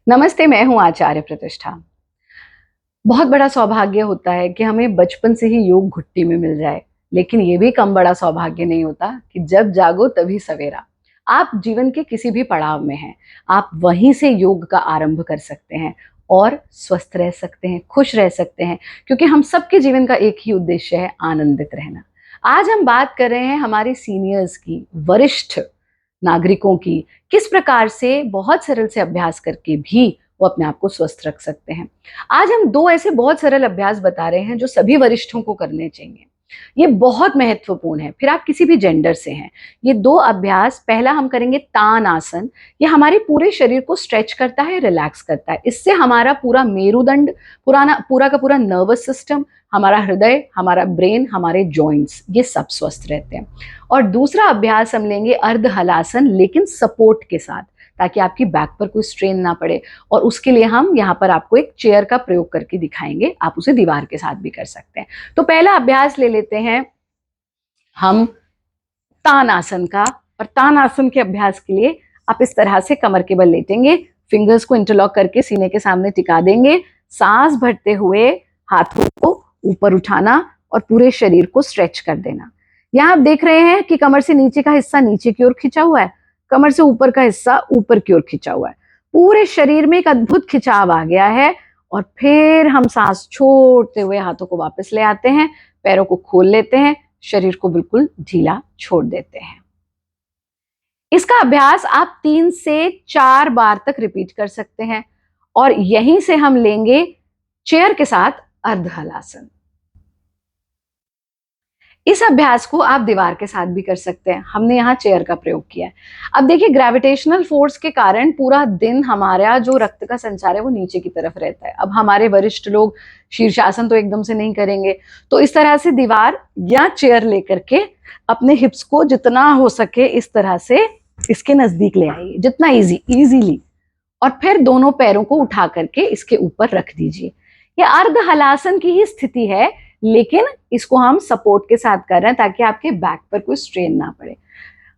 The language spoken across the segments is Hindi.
नमस्ते, मैं हूं आचार्य प्रतिष्ठा। बहुत बड़ा सौभाग्य होता है कि हमें बचपन से ही योग घुट्टी में मिल जाए, लेकिन ये भी कम बड़ा सौभाग्य नहीं होता कि जब जागो तभी सवेरा। आप जीवन के किसी भी पड़ाव में हैं, आप वहीं से योग का आरंभ कर सकते हैं और स्वस्थ रह सकते हैं, खुश रह सकते हैं, क्योंकि हम सबके जीवन का एक ही उद्देश्य है, आनंदित रहना। आज हम बात कर रहे हैं हमारे सीनियर्स की, वरिष्ठ नागरिकों की, किस प्रकार से बहुत सरल से अभ्यास करके भी वो अपने आप को स्वस्थ रख सकते हैं। आज हम दो ऐसे बहुत सरल अभ्यास बता रहे हैं जो सभी वरिष्ठों को करने चाहिए। ये बहुत महत्वपूर्ण है, फिर आप किसी भी जेंडर से हैं। ये दो अभ्यास, पहला हम करेंगे तान आसन। ये हमारे पूरे शरीर को स्ट्रेच करता है, रिलैक्स करता है। इससे हमारा पूरा मेरुदंड, पूरा का पूरा नर्वस सिस्टम, हमारा हृदय, हमारा ब्रेन, हमारे जॉइंट्स, ये सब स्वस्थ रहते हैं। और दूसरा अभ्यास हम लेंगे अर्ध हलासन, लेकिन सपोर्ट के साथ, ताकि आपकी बैक पर कोई स्ट्रेन ना पड़े। और उसके लिए हम यहाँ पर आपको एक चेयर का प्रयोग करके दिखाएंगे, आप उसे दीवार के साथ भी कर सकते हैं। तो पहला अभ्यास ले लेते हैं हम तान आसन का। और तान आसन के अभ्यास के लिए आप इस तरह से कमर के बल लेटेंगे, फिंगर्स को इंटरलॉक करके सीने के सामने टिका देंगे, सांस भरते हुए हाथों को ऊपर उठाना और पूरे शरीर को स्ट्रेच कर देना। यहाँ आप देख रहे हैं कि कमर से नीचे का हिस्सा नीचे की ओर खिंचा हुआ है, कमर से ऊपर का हिस्सा ऊपर की ओर खिंचा हुआ है। पूरे शरीर में एक अद्भुत खिंचाव आ गया है। और फिर हम सांस छोड़ते हुए हाथों को वापस ले आते हैं, पैरों को खोल लेते हैं, शरीर को बिल्कुल ढीला छोड़ देते हैं। इसका अभ्यास आप 3 से 4 बार तक रिपीट कर सकते हैं। और यहीं से हम लेंगे चेयर के साथ अर्ध हलासन। इस अभ्यास को आप दीवार के साथ भी कर सकते हैं, हमने यहाँ चेयर का प्रयोग किया है। अब देखिए, ग्रेविटेशनल फोर्स के कारण पूरा दिन हमारा जो रक्त का संचार है वो नीचे की तरफ रहता है। अब हमारे वरिष्ठ लोग शीर्षासन तो एकदम से नहीं करेंगे, तो इस तरह से दीवार या चेयर लेकर के अपने हिप्स को जितना हो सके इस तरह से इसके नजदीक ले आइए, जितना इजीली। और फिर दोनों पैरों को उठा करके इसके ऊपर रख दीजिए। ये अर्ध हलासन की ही स्थिति है, लेकिन इसको हम सपोर्ट के साथ कर रहे हैं ताकि आपके बैक पर कोई स्ट्रेन ना पड़े।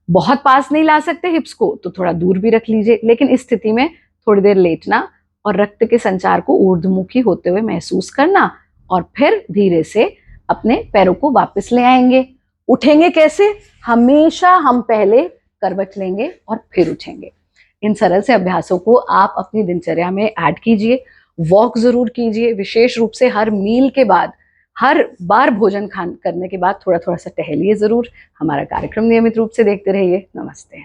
बहुत पास नहीं ला सकते हिप्स को, तो थोड़ा दूर भी रख लीजिए, लेकिन इस स्थिति में थोड़ी देर लेटना और रक्त के संचार को ऊर्ध्वमुखी होते हुए महसूस करना, और फिर धीरे से अपने पैरों को वापस ले आएंगे। उठेंगे कैसे? हमेशा हम पहले करवट लेंगे और फिर उठेंगे। इन सरल से अभ्यासों को आप अपनी दिनचर्या में ऐड कीजिए। वॉक जरूर कीजिए, विशेष रूप से हर मील के बाद, हर बार भोजन करने के बाद थोड़ा थोड़ा सा टहलिए जरूर। हमारा कार्यक्रम नियमित रूप से देखते रहिए। नमस्ते।